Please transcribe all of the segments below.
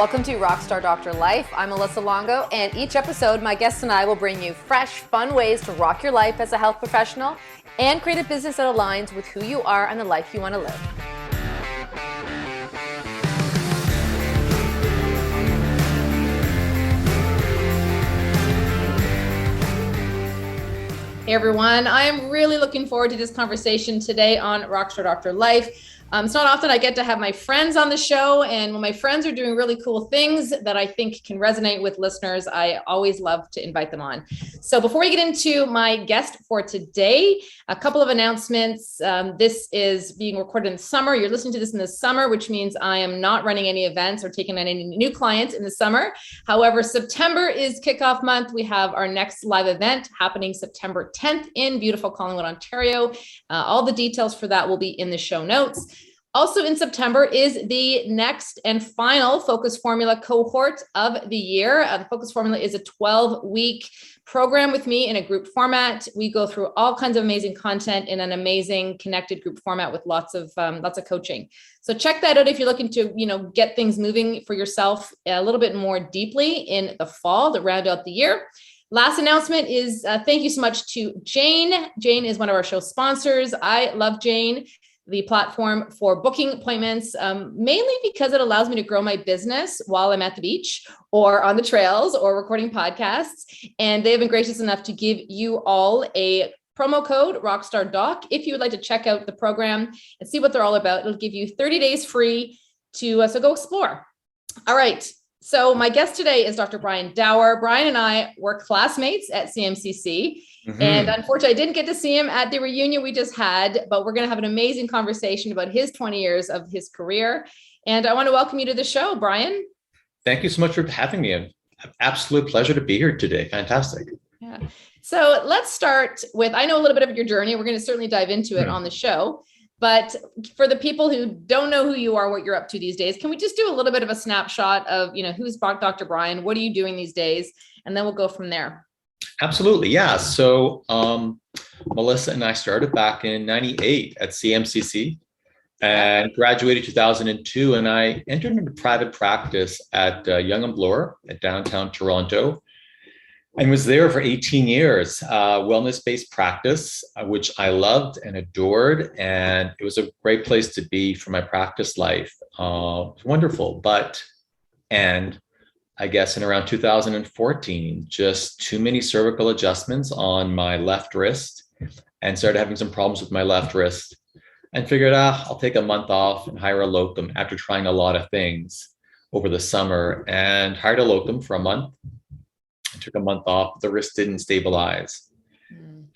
Welcome to Rockstar Doctor Life. I'm Melissa Longo, and each episode, my guests and I will bring you fresh, fun ways to rock your life as a health professional and create a business that aligns with who you are and the life you want to live. Hey everyone, I am really looking forward to this conversation today on Rockstar Doctor Life. It's not often I get to have my friends on the show, and when my friends are doing really cool things that I think can resonate with listeners, I always love to invite them on. So before we get into my guest for today, a couple of announcements. This is being recorded in the summer. You're listening to this in the summer, which means I am not running any events or taking on any new clients in the summer. However, September is kickoff month. We have our next live event happening September 10th in beautiful Collingwood, Ontario. All the details for that will be in the show notes. Also in September is the next and final Focus Formula cohort of the year. The Focus Formula is a 12-week program with me in a group format. We go through all kinds of amazing content in an amazing connected group format with lots of coaching. So check that out if you're looking to, get things moving for yourself a little bit more deeply in the fall to round out the year. Last announcement is thank you so much to Jane. Jane is one of our show sponsors. I love Jane, the platform for booking appointments, mainly because it allows me to grow my business while I'm at the beach or on the trails or recording podcasts. And they have been gracious enough to give you all a promo code RockstarDoc if you would like to check out the program and see what they're all about. It'll give you 30 days free so go explore. All right. So my guest today is Dr. Brian Dower. Brian and I were classmates at CMCC. And unfortunately, I didn't get to see him at the reunion we just had, but we're going to have an amazing conversation about his 20 years of his career. And I want to welcome you to the show, Brian. Thank you so much for having me. An absolute pleasure to be here today. Fantastic. Yeah. So let's start with, I know a little bit of your journey. We're going to certainly dive into it on the show. But for the people who don't know who you are, what you're up to these days, can we just do a little bit of a snapshot of, who's Dr. Brian? What are you doing these days? And then we'll go from there. Absolutely. Yeah. So Melissa and I started back in 98 at CMCC and graduated 2002. And I entered into private practice at Young & Bloor at downtown Toronto and was there for 18 years, wellness-based practice, which I loved and adored. And it was a great place to be for my practice life. Wonderful. And I guess in around 2014, just too many cervical adjustments on my left wrist and started having some problems with my left wrist and figured, I'll take a month off and hire a locum after trying a lot of things over the summer, and hired a locum for a month. I took a month off. The wrist didn't stabilize.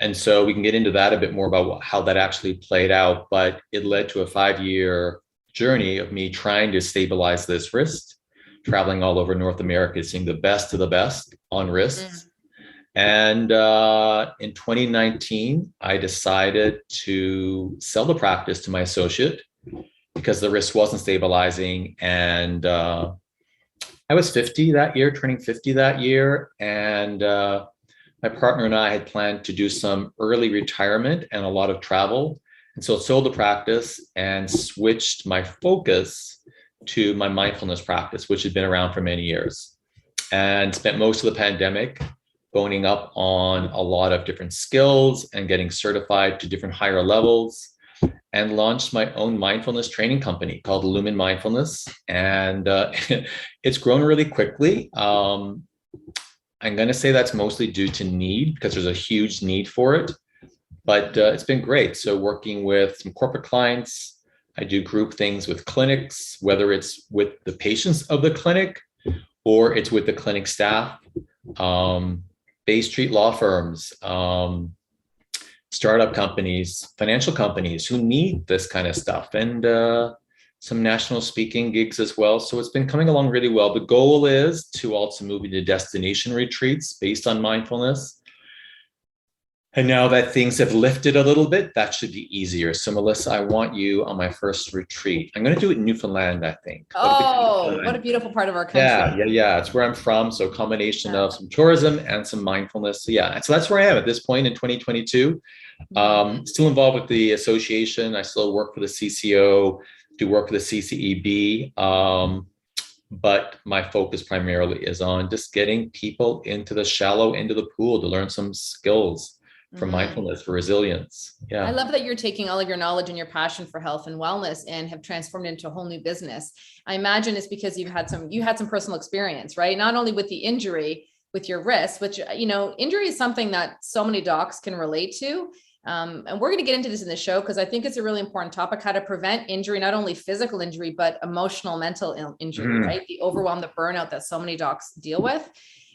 And so we can get into that a bit more about how that actually played out, but it led to a 5-year journey of me trying to stabilize this wrist, traveling all over North America, seeing the best of the best on wrists. And in 2019, I decided to sell the practice to my associate because the wrist wasn't stabilizing. And I was 50 that year, turning 50 that year. And my partner and I had planned to do some early retirement and a lot of travel. And so I sold the practice and switched my focus to my mindfulness practice, which had been around for many years, and spent most of the pandemic boning up on a lot of different skills and getting certified to different higher levels, and launched my own mindfulness training company called Lumen Mindfulness. And it's grown really quickly. I'm going to say that's mostly due to need, because there's a huge need for it, but it's been great. So working with some corporate clients, I do group things with clinics, whether it's with the patients of the clinic or it's with the clinic staff, Bay Street law firms, startup companies, financial companies who need this kind of stuff, and some national speaking gigs as well. So it's been coming along really well. The goal is to also move into destination retreats based on mindfulness. And now that things have lifted a little bit, that should be easier. So Melissa, I want you on my first retreat. I'm going to do it in Newfoundland, I think. Oh, what a beautiful part of our country. Yeah. It's where I'm from. So a combination of some tourism and some mindfulness. So that's where I am at this point in 2022. Still involved with the association. I still work for the CCO, do work for the CCEB. but my focus primarily is on just getting people into the shallow end of the pool to learn some skills for mindfulness, for resilience. I love that you're taking all of your knowledge and your passion for health and wellness and have transformed into a whole new business. I imagine it's because you had some personal experience, right? Not only with the injury with your wrist, which, injury is something that so many docs can relate to. And we're going to get into this in the show because I think it's a really important topic, how to prevent injury, not only physical injury, but emotional, mental injury, right? The overwhelm, the burnout that so many docs deal with.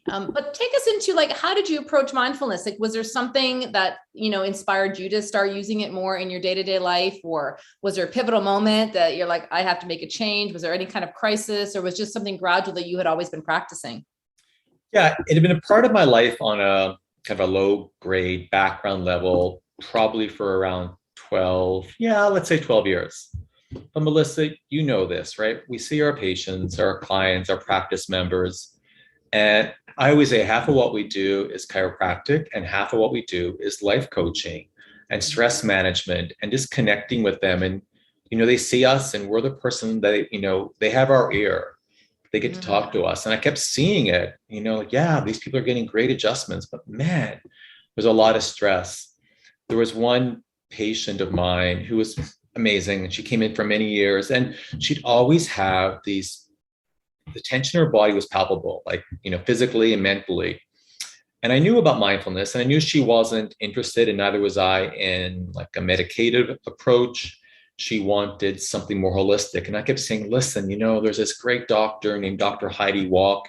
But take us into how did you approach mindfulness? Was there something that, inspired you to start using it more in your day-to-day life? Or was there a pivotal moment that you're like, I have to make a change? Was there any kind of crisis, or was just something gradual that you had always been practicing? Yeah, it had been a part of my life on a kind of a low grade background level, probably for around 12 years. But Melissa, you know this, right? We see our patients, our clients, our practice members, and I always say half of what we do is chiropractic and half of what we do is life coaching and stress management and just connecting with them. And, they see us and we're the person that, they have our ear. They get to talk to us. And I kept seeing it, these people are getting great adjustments, but man, there's a lot of stress. There was one patient of mine who was amazing. And she came in for many years and she'd always have the tension in her body was palpable, physically and mentally. And I knew about mindfulness and I knew she wasn't interested, and neither was I, in a medicative approach. She wanted something more holistic. And I kept saying, listen, there's this great doctor named Dr. Heidi Walk.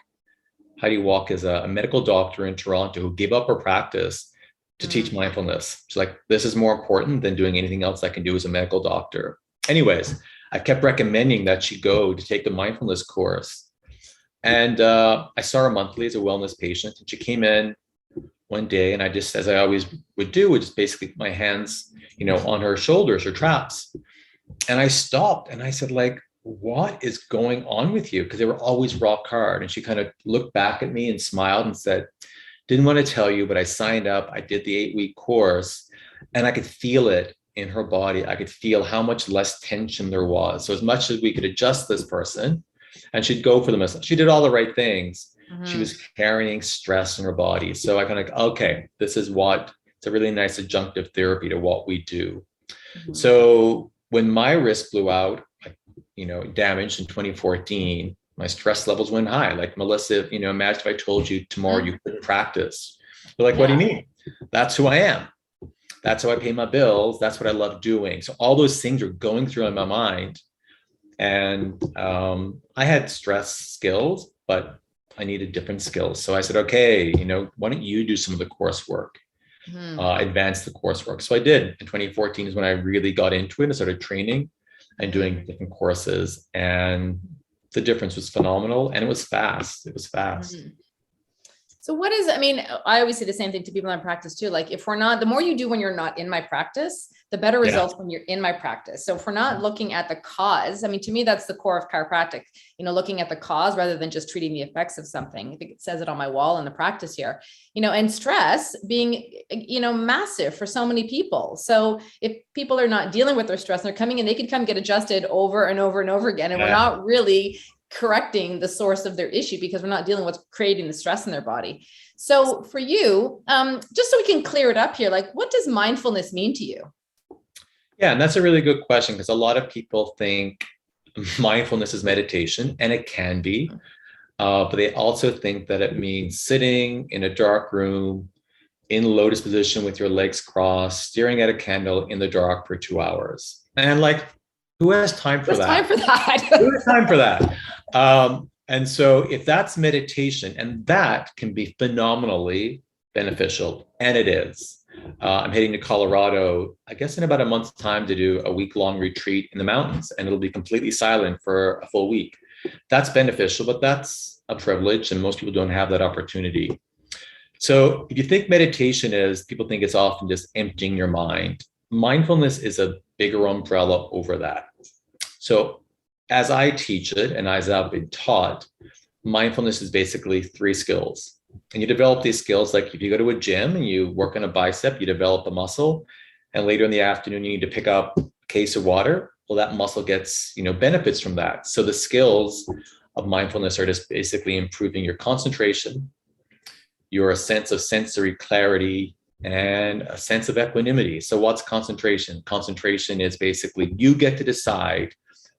Heidi Walk is a medical doctor in Toronto who gave up her practice to teach mindfulness. She's like, this is more important than doing anything else I can do as a medical doctor. Anyways, I kept recommending that she go to take the mindfulness course. And I saw her monthly as a wellness patient. And she came in one day and I just, as I always would do, would just basically put my hands, on her shoulders, her traps. And I stopped and I said, what is going on with you? Because they were always rock hard. And she kind of looked back at me and smiled and said, didn't want to tell you, but I signed up. I did the 8-week course and I could feel it in her body. I could feel how much less tension there was. So as much as we could adjust this person and she'd go for the massage, she did all the right things. She was carrying stress in her body. So I kind of, okay, it's a really nice adjunctive therapy to what we do. So when my wrist blew out, damaged in 2014, my stress levels went high. Like, Melissa, imagine if I told you tomorrow you couldn't practice. You're like, what do you mean? That's who I am. That's how I pay my bills. That's what I love doing. So all those things are going through in my mind. And I had stress skills, but I needed different skills. So I said, okay, why don't you do some of the coursework, advance the coursework. So I did. In 2014 is when I really got into it and started training and doing different courses. And the difference was phenomenal. And it was fast. So I always say the same thing to people in practice too. If we're not, the more you do when you're not in my practice, the better results when you're in my practice. So if we're not looking at the cause, to me, that's the core of chiropractic, looking at the cause rather than just treating the effects of something. I think it says it on my wall in the practice here, and stress being, massive for so many people. So if people are not dealing with their stress, they're coming in, they can come get adjusted over and over and over again. And we're not really correcting the source of their issue because we're not dealing with creating the stress in their body. So for you, just so we can clear it up here, what does mindfulness mean to you? Yeah, and that's a really good question because a lot of people think mindfulness is meditation, and it can be, but they also think that it means sitting in a dark room in lotus position with your legs crossed, staring at a candle in the dark for 2 hours. And who has time for that? Who has time for that? And so if that's meditation, and that can be phenomenally beneficial, and it is. I'm heading to Colorado, I guess in about a month's time, to do a week-long retreat in the mountains, and it'll be completely silent for a full week. That's beneficial, but that's a privilege, and most people don't have that opportunity. So if you think meditation is, people think it's often just emptying your mind. Mindfulness is a bigger umbrella over that. So as I teach it, and as I've been taught, mindfulness is basically 3 skills. And you develop these skills, like if you go to a gym and you work on a bicep, you develop a muscle, and later in the afternoon, you need to pick up a case of water. Well, that muscle gets, benefits from that. So the skills of mindfulness are just basically improving your concentration, your sense of sensory clarity, and a sense of equanimity. So what's concentration? Concentration is basically you get to decide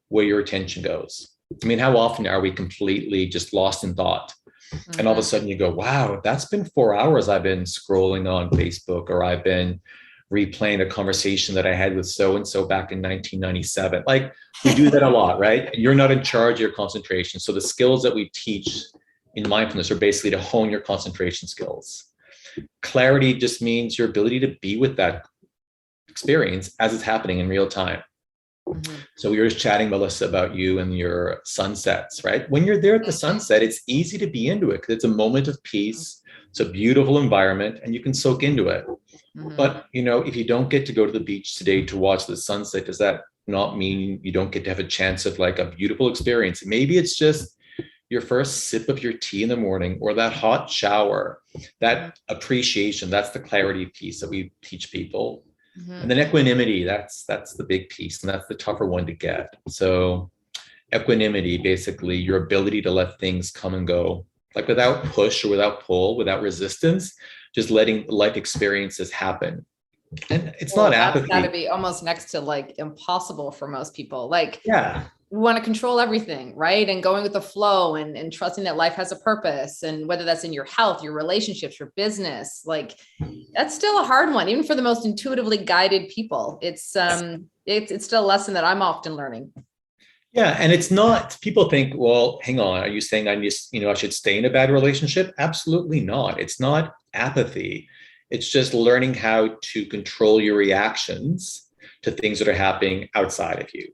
where your attention goes. I mean, how often are we completely just lost in thought? Mm-hmm. And all of a sudden you go, wow, that's been 4 hours I've been scrolling on Facebook, or I've been replaying a conversation that I had with so-and-so back in 1997. Like, we do that a lot, right? You're not in charge of your concentration. So the skills that we teach in mindfulness are basically to hone your concentration skills. Clarity just means your ability to be with that experience as it's happening in real time. Mm-hmm. So we were just chatting, Melissa, about you and your sunsets, right? When you're there at the sunset, it's easy to be into it because it's a moment of peace. It's a beautiful environment and you can soak into it. Mm-hmm. But, if you don't get to go to the beach today to watch the sunset, does that not mean you don't get to have a chance of like a beautiful experience? Maybe it's just your first sip of your tea in the morning, or that hot shower, that appreciation. That's the clarity piece that we teach people. Mm-hmm. And then equanimity, that's the big piece, and that's the tougher one to get. So equanimity, basically your ability to let things come and go, like without push or without pull, without resistance, just letting life experiences happen. And it's not apathy. That's got to be almost next to like impossible for most people. Like, yeah, we want to control everything, right? And going with the flow and trusting that life has a purpose, and whether that's in your health, your relationships, your business, like that's still a hard one, even for the most intuitively guided people. It's still a lesson that I'm often learning. Yeah. And it's not, people think, well, hang on, are you saying I should stay in a bad relationship? Absolutely not. It's not apathy. It's just learning how to control your reactions to things that are happening outside of you.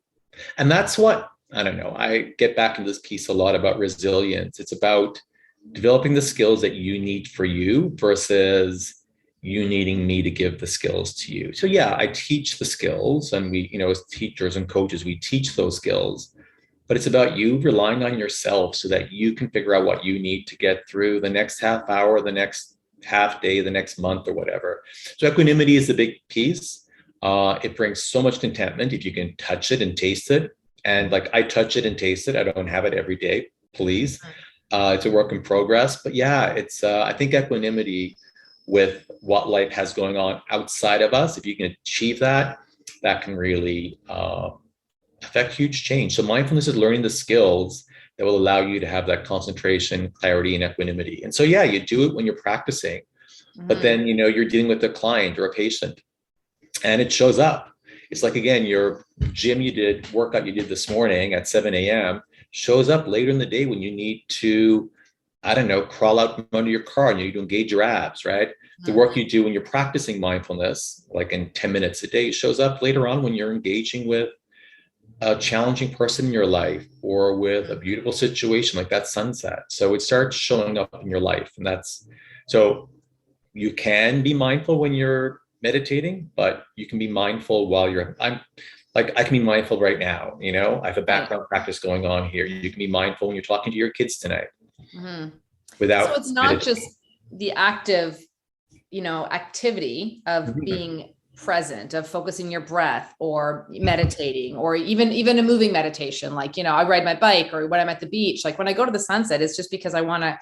And that's what, I don't know, I get back into this piece a lot about resilience. It's about developing the skills that you need for you versus you needing me to give the skills to you. So yeah, I teach the skills, and we, as teachers and coaches, we teach those skills, but it's about you relying on yourself so that you can figure out what you need to get through the next half hour, the next half day, the next month, or whatever. So equanimity is the big piece. It brings so much contentment if you can touch it and taste it. And like, I touch it and taste it. I don't have it every day, please. It's a work in progress. But yeah, it's I think equanimity with what life has going on outside of us, if you can achieve that, that can really affect huge change. So mindfulness is learning the skills that will allow you to have that concentration, clarity, and equanimity. And so yeah, you do it when you're practicing, but then you're dealing with a client or a patient, and it shows up. It's like, again, your workout you did this morning at 7 a.m. shows up later in the day when you need to, I don't know, crawl out from under your car and you need to engage your abs, right? The work you do when you're practicing mindfulness, like in 10 minutes a day, shows up later on when you're engaging with a challenging person in your life, or with a beautiful situation like that sunset. So it starts showing up in your life. And so you can be mindful when you're meditating, but you can be mindful while I can be mindful right now. I have a background practice going on here. You can be mindful when you're talking to your kids tonight. Mm-hmm. So it's not just the active, activity of being present, of focusing your breath, or meditating, or even a moving meditation. Like, I ride my bike, or when I'm at the beach, like when I go to the sunset, it's just because I want to,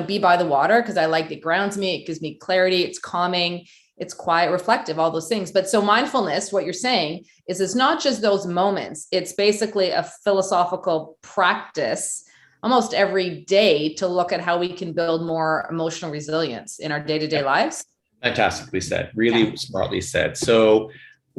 be by the water, because I like, it grounds me. It gives me clarity. It's calming. It's quiet, reflective, all those things. But so mindfulness, what you're saying is, it's not just those moments. It's basically a philosophical practice almost every day to look at how we can build more emotional resilience in our day-to-day lives. Fantastically said. Really smartly said. So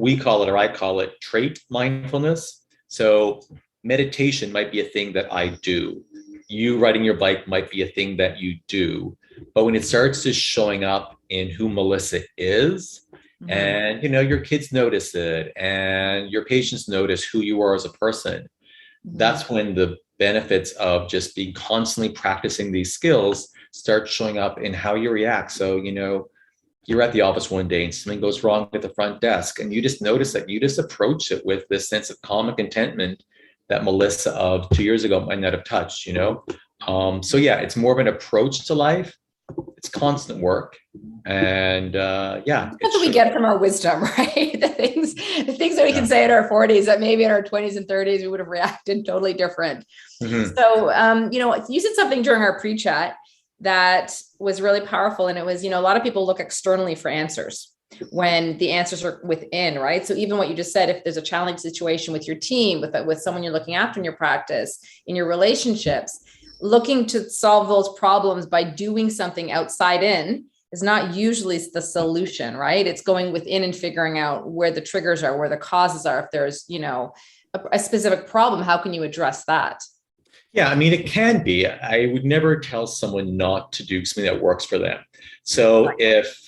I call it trait mindfulness. So meditation might be a thing that I do. You riding your bike might be a thing that you do. But when it starts just showing up in who Melissa is, and your kids notice it, and your patients notice who you are as a person, that's when the benefits of just being constantly practicing these skills start showing up in how you react. So, you're at the office one day and something goes wrong at the front desk, and you just notice that you just approach it with this sense of calm and contentment that Melissa of 2 years ago might not have touched, So yeah, it's more of an approach to life it's constant work. And yeah, That's what we get from our wisdom, right? The things that we can say in our 40s that maybe in our 20s and 30s we would have reacted totally different. So you said something during our pre-chat that was really powerful, and it was, a lot of people look externally for answers when the answers are within, right? So even what you just said, if there's a challenging situation with your team, with someone you're looking after in your practice, in your relationships, looking to solve those problems by doing something outside in is not usually the solution, right? It's going within and figuring out where the triggers are, where the causes are. If there's, a specific problem, how can you address that? Yeah, I mean, it can be. I would never tell someone not to do something that works for them. So if,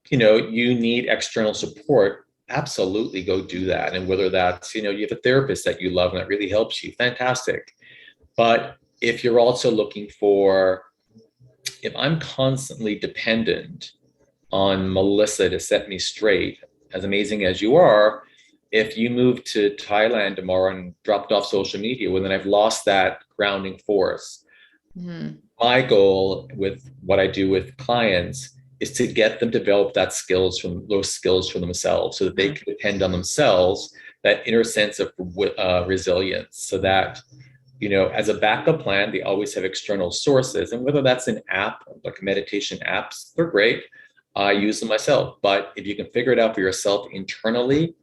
you need external support, absolutely go do that. And whether that's, you have a therapist that you love and that really helps you, fantastic. But if you're also looking for, if I'm constantly dependent on Melissa to set me straight, as amazing as you are, if you move to Thailand tomorrow and dropped off social media, well, then I've lost that grounding force. My goal with what I do with clients is to get them to develop those skills for themselves so that they can depend on themselves, that inner sense of resilience, so that, as a backup plan, they always have external sources. And whether that's an app, like meditation apps, they're great. I use them myself. But if you can figure it out for yourself internally,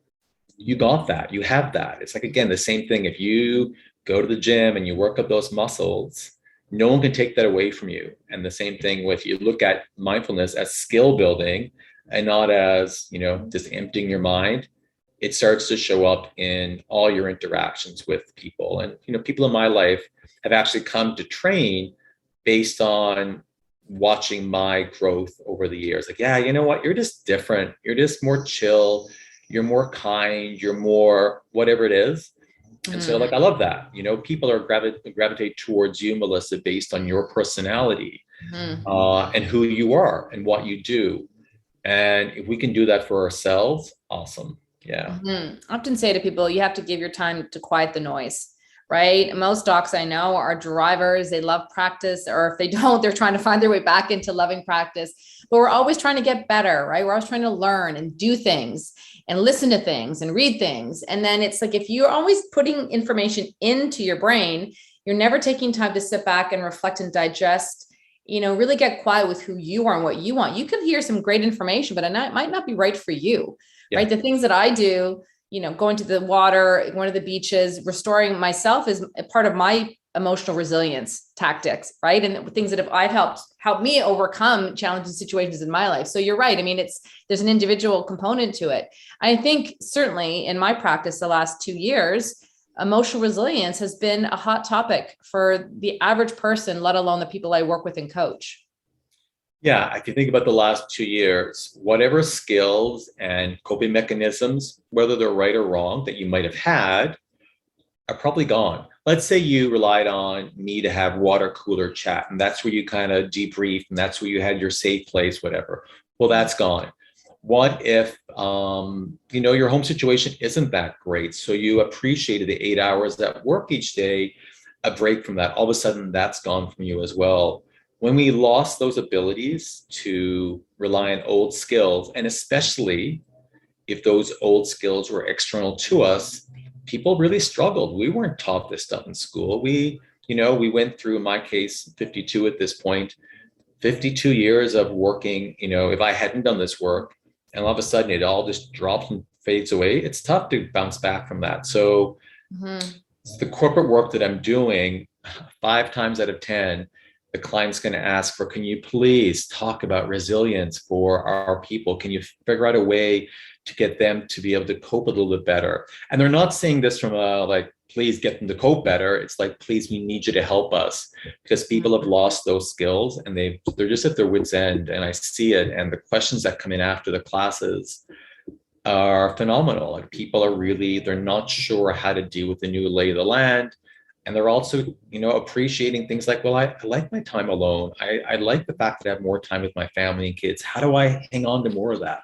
you got that. You have that. It's like, again, the same thing. If you go to the gym and you work up those muscles, no one can take that away from you. And the same thing with, you look at mindfulness as skill building and not as, just emptying your mind. It starts to show up in all your interactions with people. And, people in my life have actually come to train based on watching my growth over the years. Like, yeah, you know what? You're just different. You're just more chill. You're more kind. You're more whatever it is. And so, like, I love that. People are gravitate towards you, Melissa, based on your personality and who you are and what you do. And if we can do that for ourselves, awesome. Yeah. I often say to people, you have to give your time to quiet the noise, right? Most docs I know are drivers. They love practice, or if they don't, they're trying to find their way back into loving practice. But we're always trying to get better, right? We're always trying to learn and do things and listen to things and read things. And then it's like, if you're always putting information into your brain, you're never taking time to sit back and reflect and digest, really get quiet with who you are and what you want. You could hear some great information, but it might not be right for you, right? The things that I do, going to the water, going to the beaches, restoring myself is a part of my emotional resilience tactics, right? And the things that I've helped me overcome challenging situations in my life. So you're right. I mean, there's an individual component to it. I think certainly in my practice, the last 2 years, emotional resilience has been a hot topic for the average person, let alone the people I work with and coach. Yeah, if you think about the last 2 years, whatever skills and coping mechanisms, whether they're right or wrong, that you might have had, are probably gone. Let's say you relied on me to have water cooler chat, and that's where you kind of debrief, and that's where you had your safe place, whatever. Well, that's gone. What if, your home situation isn't that great? So you appreciated the 8 hours at work each day, a break from that. All of a sudden, that's gone from you as well. When we lost those abilities to rely on old skills, and especially if those old skills were external to us, people really struggled. We weren't taught this stuff in school. We went through, in my case, 52 at this point, 52 years of working. If I hadn't done this work and all of a sudden it all just drops and fades away, it's tough to bounce back from that. So the corporate work that I'm doing, 5 times out of 10, the client's going to ask for, can you please talk about resilience for our people? Can you figure out a way to get them to be able to cope a little bit better? And they're not saying this from please get them to cope better. It's like, please, we need you to help us, because people have lost those skills and they're just at their wits' end. And I see it. And the questions that come in after the classes are phenomenal. Like, people are they're not sure how to deal with the new lay of the land. And they're also, appreciating things like, well, I like my time alone. I like the fact that I have more time with my family and kids. How do I hang on to more of that?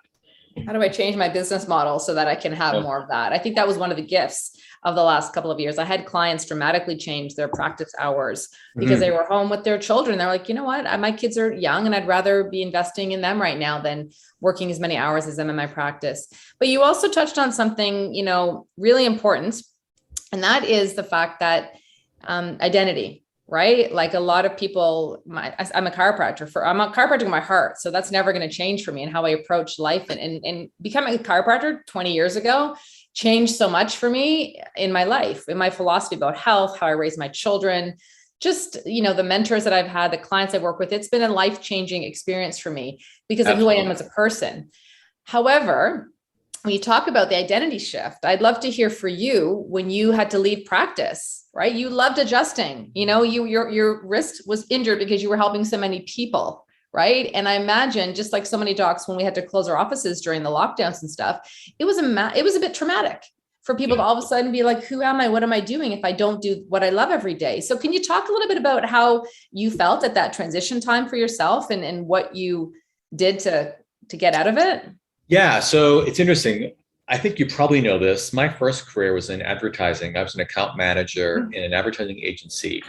How do I change my business model so that I can have more of that? I think that was one of the gifts of the last couple of years. I had clients dramatically change their practice hours because they were home with their children. They're like, you know what? My kids are young and I'd rather be investing in them right now than working as many hours as I'm in my practice. But you also touched on something, really important. And that is the fact that identity, right? Like a lot of people, I'm a chiropractor I'm a chiropractor in my heart. So that's never going to change for me and how I approach life, and becoming a chiropractor 20 years ago changed so much for me in my life, in my philosophy about health, how I raise my children, just, the mentors that I've had, the clients I work with. It's been a life-changing experience for me because of who I am as a person. However, when you talk about the identity shift, I'd love to hear for you when you had to leave practice, right? You loved adjusting, your wrist was injured because you were helping so many people, right? And I imagine, just like so many docs, when we had to close our offices during the lockdowns and stuff, it was a bit traumatic for people to all of a sudden be like, who am I? What am I doing if I don't do what I love every day? So can you talk a little bit about how you felt at that transition time for yourself and what you did to get out of it? Yeah, so it's interesting. I think you probably know this. My first career was in advertising. I was an account manager in an advertising agency.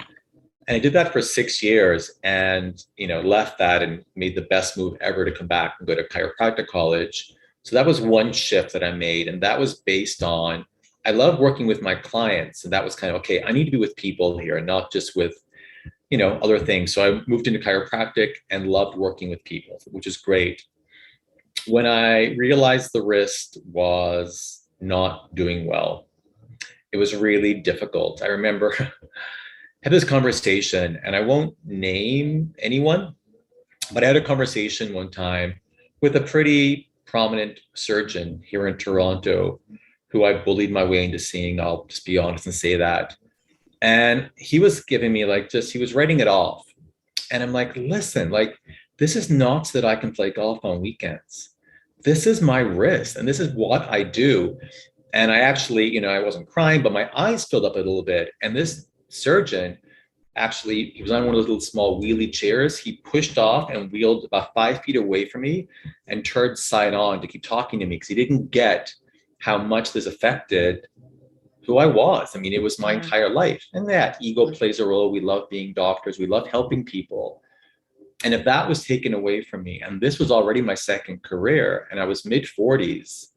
And I did that for 6 years and, left that and made the best move ever to come back and go to chiropractic college. So that was one shift that I made. And that was based on, I love working with my clients. And that was kind of, okay, I need to be with people here and not just with, other things. So I moved into chiropractic and loved working with people, which is great. When I realized the wrist was not doing well, it was really difficult. I remember I had this conversation, and I won't name anyone, but I had a conversation one time with a pretty prominent surgeon here in Toronto who I bullied my way into seeing. I'll just be honest and say that. And he was giving me he was writing it off. And I'm like, listen, this is not so that I can play golf on weekends. This is my wrist and this is what I do. And I actually, I wasn't crying, but my eyes filled up a little bit. And this surgeon, actually, he was on one of those little small wheelie chairs. He pushed off and wheeled about 5 feet away from me and turned side on to keep talking to me because he didn't get how much this affected who I was. I mean, it was my entire life. And that ego plays a role. We love being doctors. We love helping people. And if that was taken away from me, and this was already my second career, and I was mid-40s,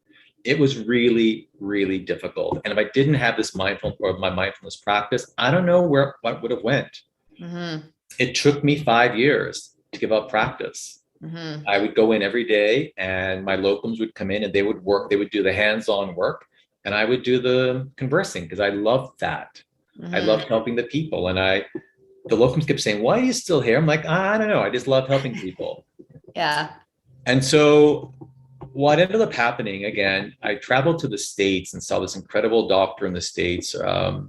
it was really, really difficult. And if I didn't have this my mindfulness practice, I don't know what would have went. Mm-hmm. It took me 5 years to give up practice. Mm-hmm. I would go in every day, and my locums would come in, and they would work. They would do the hands-on work, and I would do the conversing because I loved that. Mm-hmm. I loved helping the people, and the locums kept saying, why are you still here? I'm like, I don't know. I just love helping people. Yeah. And so what ended up happening, again, I traveled to the States and saw this incredible doctor in the States, the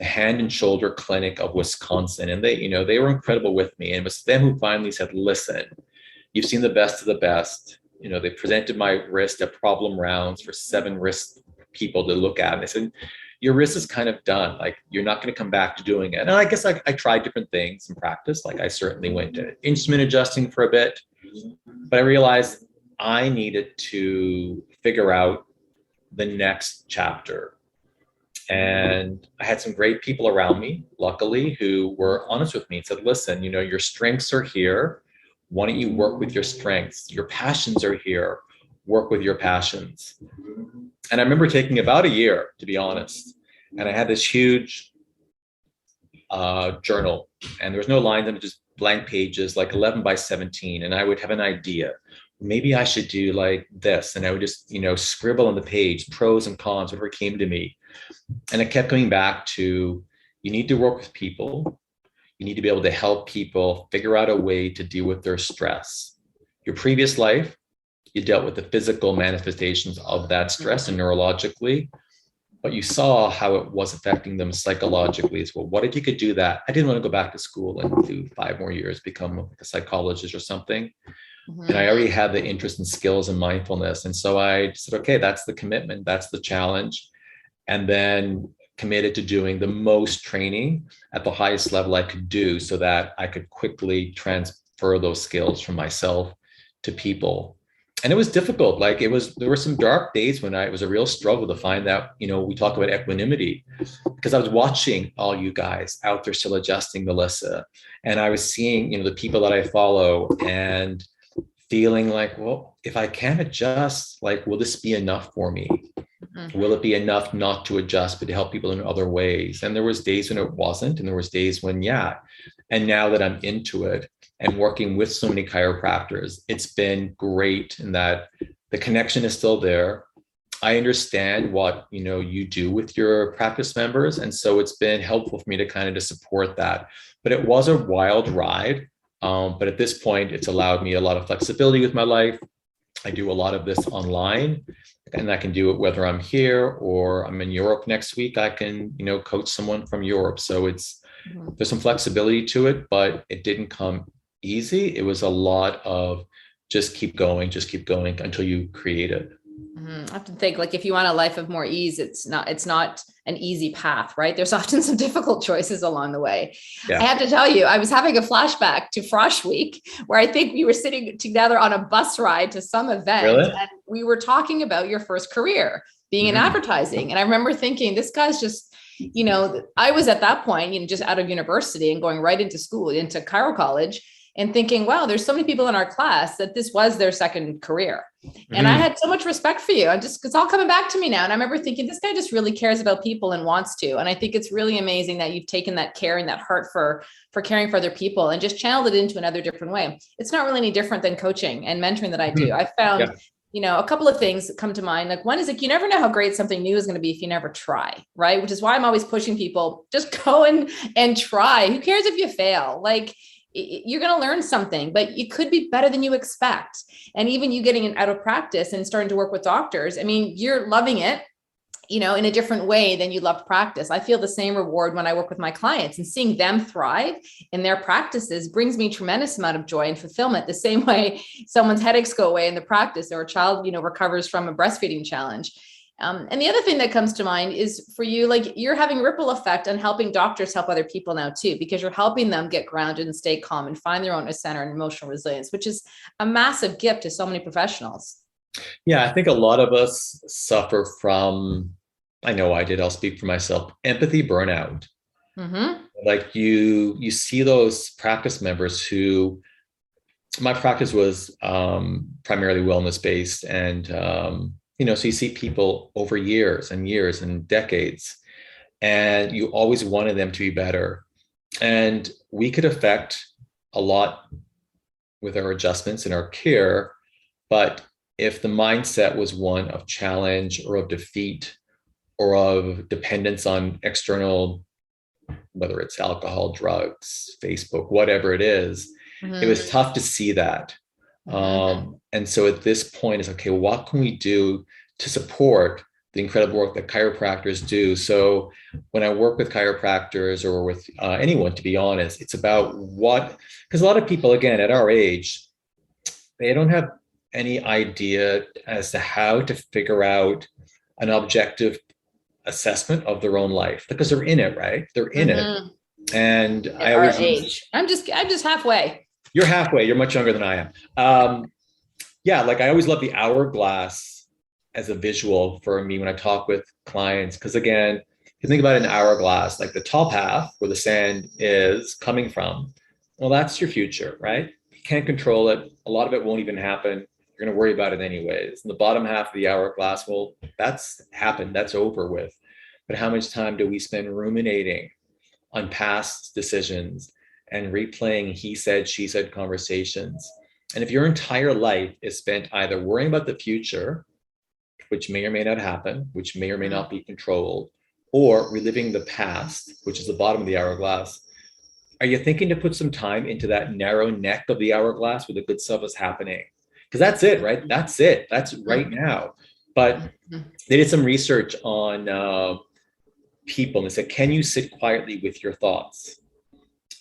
Hand and Shoulder Clinic of Wisconsin. And they were incredible with me. And it was them who finally said, listen, you've seen the best of the best. They presented my wrist at problem rounds for 7 wrist people to look at. And they said, your wrist is kind of done. You're not going to come back to doing it. And I guess I tried different things in practice. I certainly went to instrument adjusting for a bit, but I realized I needed to figure out the next chapter. And I had some great people around me, luckily, who were honest with me and said, listen, your strengths are here. Why don't you work with your strengths? Your passions are here. Work with your passions. And I remember taking about a year, to be honest. And I had this huge journal, and there was no lines in it, just blank pages, 11 by 17. And I would have an idea. Maybe I should do this. And I would just, scribble on the page, pros and cons, whatever came to me. And I kept coming back to, you need to work with people. You need to be able to help people figure out a way to deal with their stress. Your previous life, you dealt with the physical manifestations of that stress and neurologically, but you saw how it was affecting them psychologically as well. What if you could do that? I didn't want to go back to school and do 5 more years, become a psychologist or something. Mm-hmm. And I already had the interest and skills in mindfulness. And so I said, okay, that's the commitment. That's the challenge. And then committed to doing the most training at the highest level I could do so that I could quickly transfer those skills from myself to people. And it was difficult. Like there were some dark days when it was a real struggle to find that, we talk about equanimity, because I was watching all you guys out there still adjusting, Melissa. And I was seeing, the people that I follow and feeling like, well, if I can't adjust, like, will this be enough for me? Will it be enough not to adjust, but to help people in other ways? And there was days when it wasn't, and there was days when, yeah. And now that I'm into it and working with so many chiropractors, it's been great in that the connection is still there. I understand what, you do with your practice members. And so it's been helpful for me to kind of to support that. But it was a wild ride. But at this point, it's allowed me a lot of flexibility with my life. I do a lot of this online, and I can do it whether I'm here or I'm in Europe next week. I can, coach someone from Europe. So there's some flexibility to it, but it didn't come easy. It was a lot of just keep going until you create it. I have to think, like, if you want a life of more ease, it's not an easy path, right? There's often some difficult choices along the way. Yeah. I have to tell you, I was having a flashback to Frosh Week, where I think we were sitting together on a bus ride to some event. Really? And we were talking about your first career being in advertising. And I remember thinking, this guy's just, I was at that point, just out of university and going right into school, into chiro college, and thinking, wow, there's so many people in our class that this was their second career. And I had so much respect for you. It's all coming back to me now. And I remember thinking, this guy just really cares about people and wants to. And I think it's really amazing that you've taken that care and that heart for caring for other people and just channeled it into another different way. It's not really any different than coaching and mentoring that I do. I found, a couple of things come to mind. Like, one is, like, you never know how great something new is going to be if you never try, right? Which is why I'm always pushing people, just go and try. Who cares if you fail? Like, you're going to learn something, but it could be better than you expect. And even you getting out of practice and starting to work with doctors, I mean, you're loving it, in a different way than you loved practice. I feel the same reward when I work with my clients, and seeing them thrive in their practices brings me tremendous amount of joy and fulfillment. The same way someone's headaches go away in the practice, or a child, recovers from a breastfeeding challenge. And the other thing that comes to mind is, for you, like, you're having ripple effect on helping doctors help other people now too, because you're helping them get grounded and stay calm and find their own center and emotional resilience, which is a massive gift to so many professionals. Yeah, I think a lot of us suffer from, I know I did, I'll speak for myself, empathy burnout. Like you see those practice members who, my practice was primarily wellness based, and so you see people over years and years and decades, and you always wanted them to be better. And we could affect a lot with our adjustments and our care. But if the mindset was one of challenge or of defeat or of dependence on external, whether it's alcohol, drugs, Facebook, whatever it is, it was tough to see that. And so at this point, it's okay, what can we do to support the incredible work that chiropractors do? So when I work with chiropractors or with anyone, to be honest, it's about because a lot of people, again, at our age, they don't have any idea as to how to figure out an objective assessment of their own life, because they're in it, right? They're in it. And at our age, I'm just halfway. You're halfway. You're much younger than I am. Like, I always love the hourglass as a visual for me when I talk with clients. Because again, if you think about an hourglass, like the top half where the sand is coming from, well, that's your future, right? You can't control it. A lot of it won't even happen. You're going to worry about it anyways. And the bottom half of the hourglass, well, that's happened. That's over with. But how much time do we spend ruminating on past decisions and replaying he said, she said conversations? And if your entire life is spent either worrying about the future, which may or may not happen, which may or may not be controlled, or reliving the past, which is the bottom of the hourglass, are you thinking to put some time into that narrow neck of the hourglass where the good stuff is happening? Because that's it, right? That's it. That's right now. But they did some research on people, and they said, can you sit quietly with your thoughts?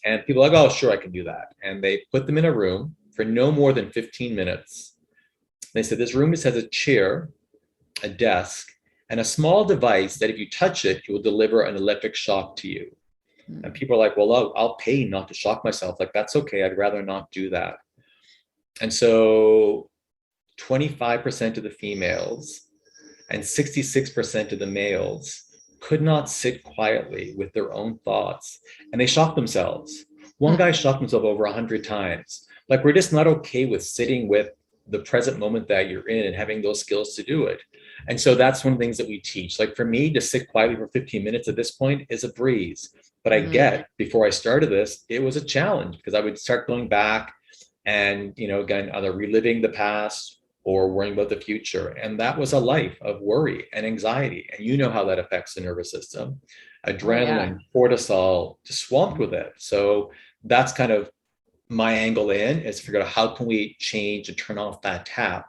And people are like, oh, sure, I can do that. And they put them in a room for no more than 15 minutes. They said, this room just has a chair, a desk, and a small device that if you touch it, it will deliver an electric shock to you. And people are like, well, I'll pay not to shock myself. Like, that's okay. I'd rather not do that. And so 25% of the females and 66% of the males could not sit quietly with their own thoughts, and they shocked themselves. One guy shocked himself over 100 times. Like, we're just not okay with sitting with the present moment that you're in and having those skills to do it. And so that's one of the things that we teach. Like, for me to sit quietly for 15 minutes at this point is a breeze. But I get, before I started this, it was a challenge because I would start going back and, again, either reliving the past or worrying about the future. And that was a life of worry and anxiety. And you know how that affects the nervous system. Adrenaline, cortisol, just swamped with it. So that's kind of my angle is to figure out how can we change and turn off that tap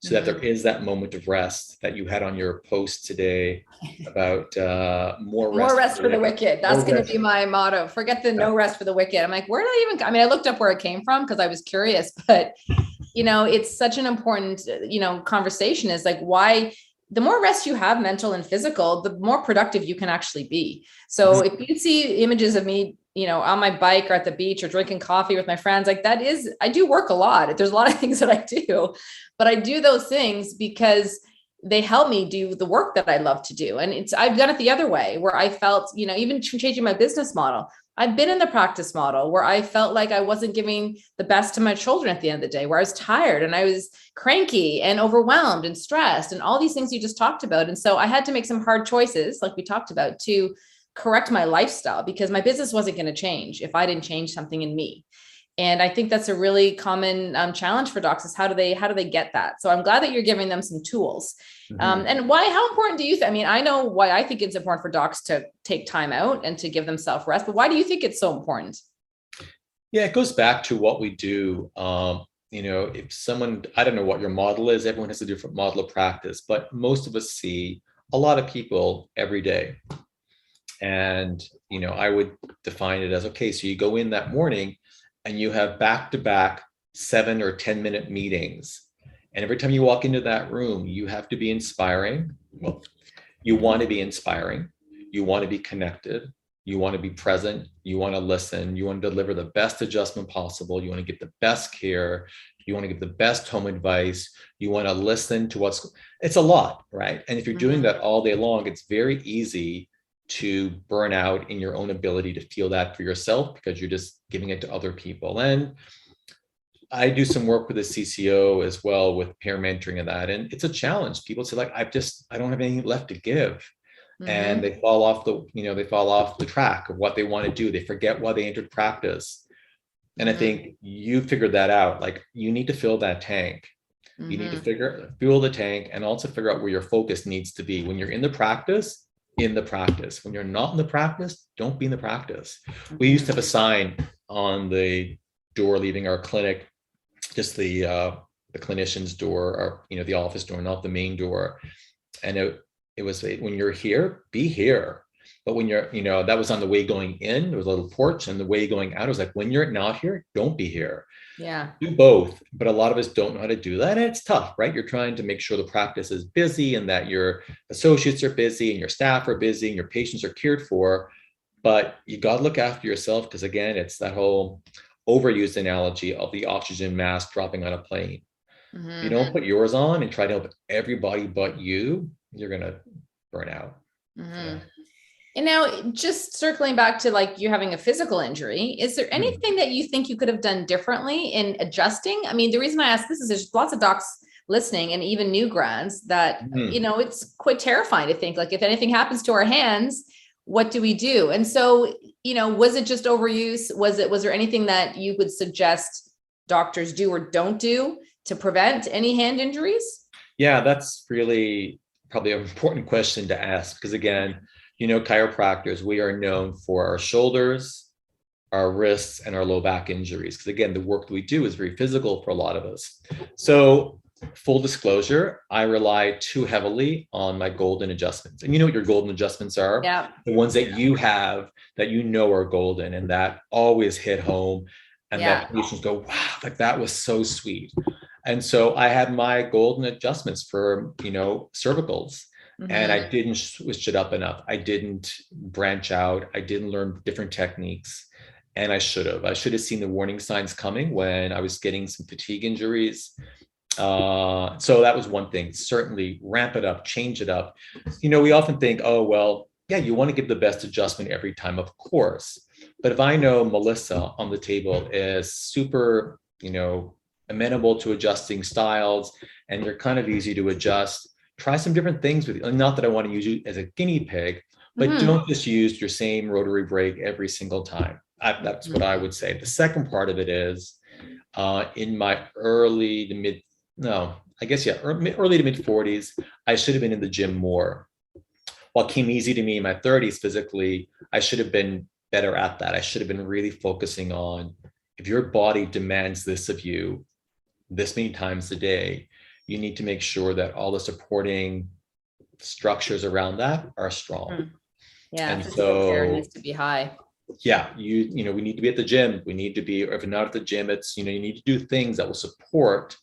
so that there is that moment of rest that you had on your post today about more rest for the wicked. That's going to be my motto. Forget the no rest for the wicked. I'm like, where did I even, I mean, I looked up where it came from because I was curious, but it's such an important, conversation is like, why the more rest you have, mental and physical, the more productive you can actually be. So if you see images of me, on my bike or at the beach or drinking coffee with my friends, like I do work a lot. There's a lot of things that I do, but I do those things because they help me do the work that I love to do. And I've done it the other way where I felt, even changing my business model, I've been in the practice model where I felt like I wasn't giving the best to my children at the end of the day, where I was tired and I was cranky and overwhelmed and stressed and all these things you just talked about. And so I had to make some hard choices, like we talked about, to correct my lifestyle because my business wasn't going to change if I didn't change something in me. And I think that's a really common challenge for docs is how do they get that? So I'm glad that you're giving them some tools. And how important do you think? I mean, I know why I think it's important for docs to take time out and to give themselves rest, but why do you think it's so important? Yeah, it goes back to what we do. If someone, I don't know what your model is, everyone has a different model of practice, but most of us see a lot of people every day. And, I would define it as, okay, so you go in that morning and you have back-to-back 7 or 10-minute meetings. And every time you walk into that room, you have to be inspiring. Well, you want to be inspiring. You want to be connected. You want to be present. You want to listen. You want to deliver the best adjustment possible. You want to get the best care. You want to give the best home advice. You want to listen to it's a lot, right? And if you're doing that all day long, it's very easy to burn out in your own ability to feel that for yourself because you're just giving it to other people. And I do some work with a CCO as well with peer mentoring and that. And it's a challenge. People say like, I don't have anything left to give. And they fall off the track of what they want to do. They forget why they entered practice. And I think you figured that out. Like, you need to fill that tank. You need to fuel the tank and also figure out where your focus needs to be. When you're in the practice. When you're not in the practice, don't be in the practice. We used to have a sign on the door leaving our clinic, just the clinician's door, or the office door, not the main door. And it was, when you're here, be here. But when you're, that was on the way going in, there was a little porch, and the way going out, it was like, when you're not here, don't be here. Yeah. Do both. But a lot of us don't know how to do that. And it's tough, right? You're trying to make sure the practice is busy and that your associates are busy and your staff are busy and your patients are cared for. But you got to look after yourself because, again, it's that whole overused analogy of the oxygen mask dropping on a plane. If you don't put yours on and try to help everybody but you, you're going to burn out. Yeah. And now, just circling back to like you having a physical injury, is there anything that you think you could have done differently in adjusting? I mean, the reason I ask this is there's lots of docs listening and even new grads that, it's quite terrifying to think like, if anything happens to our hands, what do we do? And so, was it just overuse? Was there anything that you would suggest doctors do or don't do to prevent any hand injuries? Yeah, that's really probably an important question to ask because, again, chiropractors, we are known for our shoulders, our wrists, and our low back injuries. Because, again, the work that we do is very physical for a lot of us. So, full disclosure, I rely too heavily on my golden adjustments. And you know what your golden adjustments are? Yeah. The ones that you have that are golden and that always hit home. And that patients go, wow, like that was so sweet. And so I had my golden adjustments for, cervicals. And I didn't switch it up enough. I didn't branch out. I didn't learn different techniques. And I should have seen the warning signs coming when I was getting some fatigue injuries. So that was one thing. Certainly ramp it up, change it up. We often think, oh, well, yeah, you want to give the best adjustment every time, of course. But if I know Melissa on the table is super, amenable to adjusting styles and you're kind of easy to adjust, try some different things with you. Not that I want to use you as a guinea pig, but don't just use your same rotary brake every single time. That's what I would say. The second part of it is in my early to mid, no, I guess, yeah, early to mid 40s, I should have been in the gym more. What came easy to me in my 30s physically, I should have been better at that. I should have been really focusing on, if your body demands this of you this many times a day, you need to make sure that all the supporting structures around that are strong. Yeah, and physical care needs to be high. Yeah, we need to be at the gym. We need to be, or if not at the gym, it's, you need to do things that will support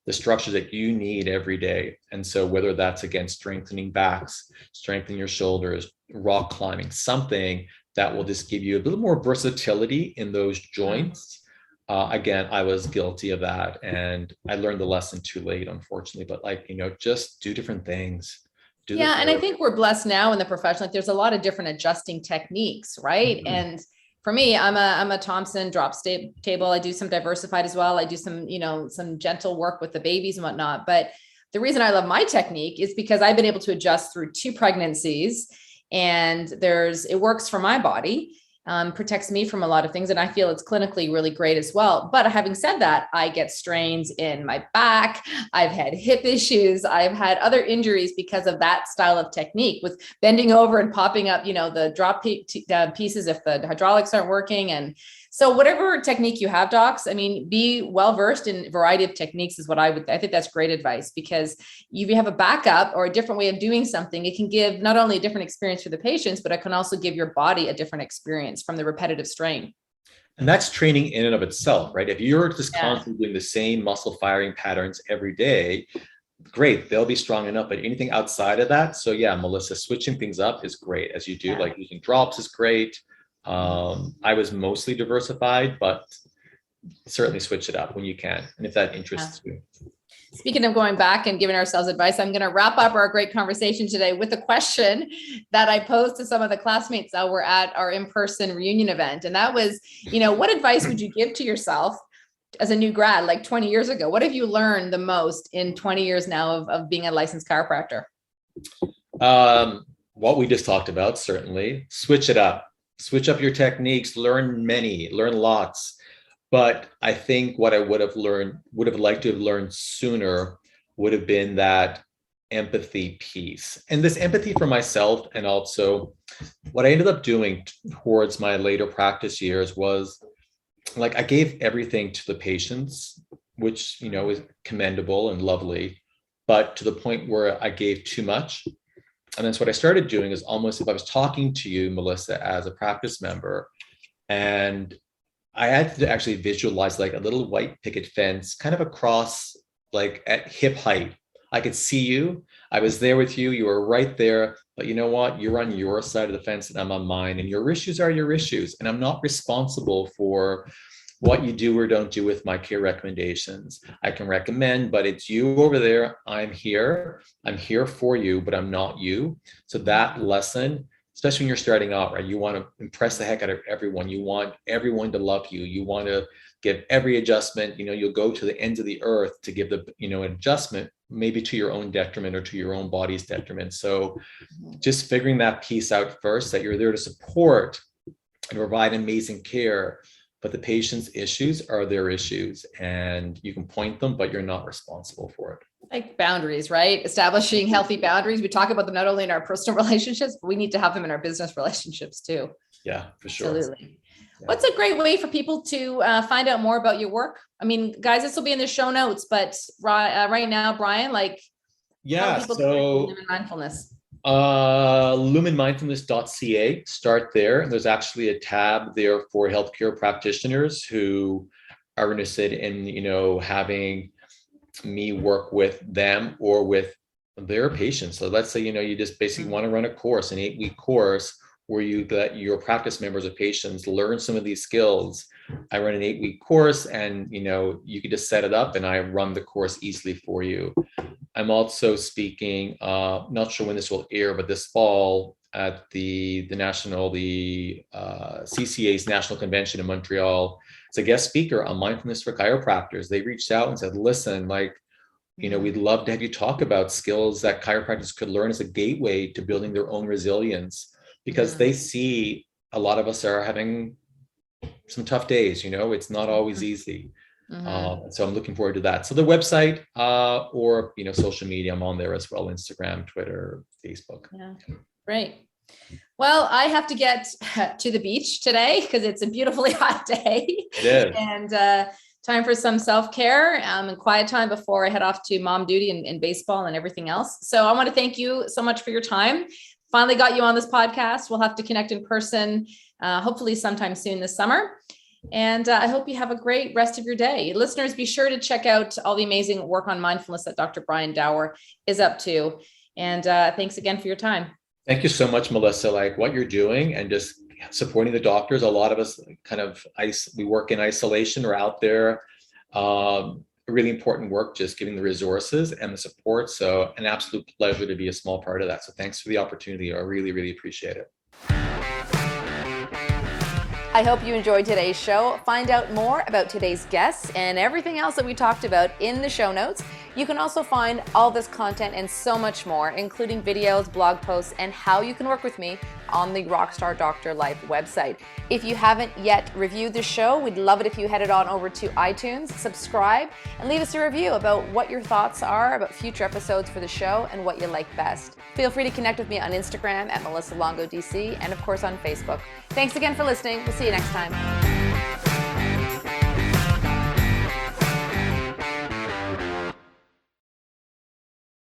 the structure that you need every day. And so whether that's, again, strengthening backs, strengthening your shoulders, rock climbing, something that will just give you a little more versatility in those joints. Again, I was guilty of that, and I learned the lesson too late, unfortunately, but just do different things. Yeah. And I think we're blessed now in the profession. Like there's a lot of different adjusting techniques, right? And for me, I'm a Thompson drop table. I do some diversified as well. I do some, some gentle work with the babies and whatnot. But the reason I love my technique is because I've been able to adjust through 2 pregnancies, and it works for my body. Protects me from a lot of things. And I feel it's clinically really great as well. But having said that, I get strains in my back. I've had hip issues. I've had other injuries because of that style of technique, with bending over and popping up, the drop pieces if the hydraulics aren't working. And so whatever technique you have, docs, be well-versed in a variety of techniques is what I think that's great advice, because if you have a backup or a different way of doing something, it can give not only a different experience for the patients, but it can also give your body a different experience from the repetitive strain. And that's training in and of itself, right? If you're just constantly doing the same muscle firing patterns every day, great, they'll be strong enough. But anything outside of that, so yeah, Melissa, switching things up is great, as you do. Like using drops is great. I was mostly diversified, but certainly switch it up when you can, and if that interests you. Speaking of going back and giving ourselves advice, I'm going to wrap up our great conversation today with a question that I posed to some of the classmates that were at our in-person reunion event. And that was, what advice would you give to yourself as a new grad, like 20 years ago? What have you learned the most in 20 years now of being a licensed chiropractor? What we just talked about, certainly. Switch it up. Switch up your techniques, learn lots. But I think what I would have liked to have learned sooner would have been that empathy piece. And this empathy for myself, and also what I ended up doing towards my later practice years was, like, I gave everything to the patients, which, is commendable and lovely, but to the point where I gave too much. And that's what I started doing, is almost if I was talking to you, Melissa, as a practice member, and I had to actually visualize like a little white picket fence kind of across, like at hip height. I could see you. I was there with you. You were right there. But you know what? You're on your side of the fence and I'm on mine. And your issues are your issues. And I'm not responsible for what you do or don't do with my care recommendations. I can recommend, but it's you over there. I'm here for you, but I'm not you. So that lesson, especially when you're starting out, right? You want to impress the heck out of everyone. You want everyone to love you. You want to give every adjustment, you'll go to the ends of the earth to give the, an adjustment, maybe to your own detriment or to your own body's detriment. So just figuring that piece out first, that you're there to support and provide amazing care, but the patient's issues are their issues and you can point them, but you're not responsible for it. Like boundaries, right? Establishing healthy boundaries. We talk about them not only in our personal relationships, but we need to have them in our business relationships too. Yeah, for sure. Absolutely. Yeah. What's a great way for people to find out more about your work? I mean, guys, this will be in the show notes, but right now, Brian, so Lumen Mindfulness. lumenmindfulness.ca, start there. And there's actually a tab there for healthcare practitioners who are interested in, having me work with them or with their patients. So let's say, you just basically want to run a course, an 8-week course where you let your practice members or patients learn some of these skills I run an 8-week course, and you can just set it up and I run the course easily for you. I'm also speaking, not sure when this will air, but this fall at the CCA's National Convention in Montreal. As a guest speaker on mindfulness for chiropractors. They reached out and said, listen, we'd love to have you talk about skills that chiropractors could learn as a gateway to building their own resilience, because they see a lot of us are having some tough days. It's not always easy. So I'm looking forward to that. So the website, or social media, I'm on there as well: Instagram, Twitter, Facebook. Yeah, great. Well, I have to get to the beach today because it's a beautifully hot day. It is. And time for some self-care and quiet time before I head off to mom duty and baseball and everything else. So I want to thank you so much for your time. Finally got you on this podcast. We'll have to connect in person, hopefully sometime soon this summer. And I hope you have a great rest of your day. Listeners, be sure to check out all the amazing work on mindfulness that Dr. Brian Dower is up to. And thanks again for your time. Think you so much, Melissa. What you're doing and just supporting the doctors. A lot of us we work in isolation or out there. Really important work, just giving the resources and the support. So an absolute pleasure to be a small part of that. So thanks for the opportunity. I really, really appreciate it. I hope you enjoyed today's show. Find out more about today's guests and everything else that we talked about in the show notes. You can also find all this content and so much more, including videos, blog posts, and how you can work with me on the Rockstar Doctor Life website. If you haven't yet reviewed the show, we'd love it if you headed on over to iTunes, subscribe, and leave us a review about what your thoughts are about future episodes for the show and what you like best. Feel free to connect with me on Instagram at Melissa Longo DC, and of course on Facebook. Thanks again for listening. We'll see you next time.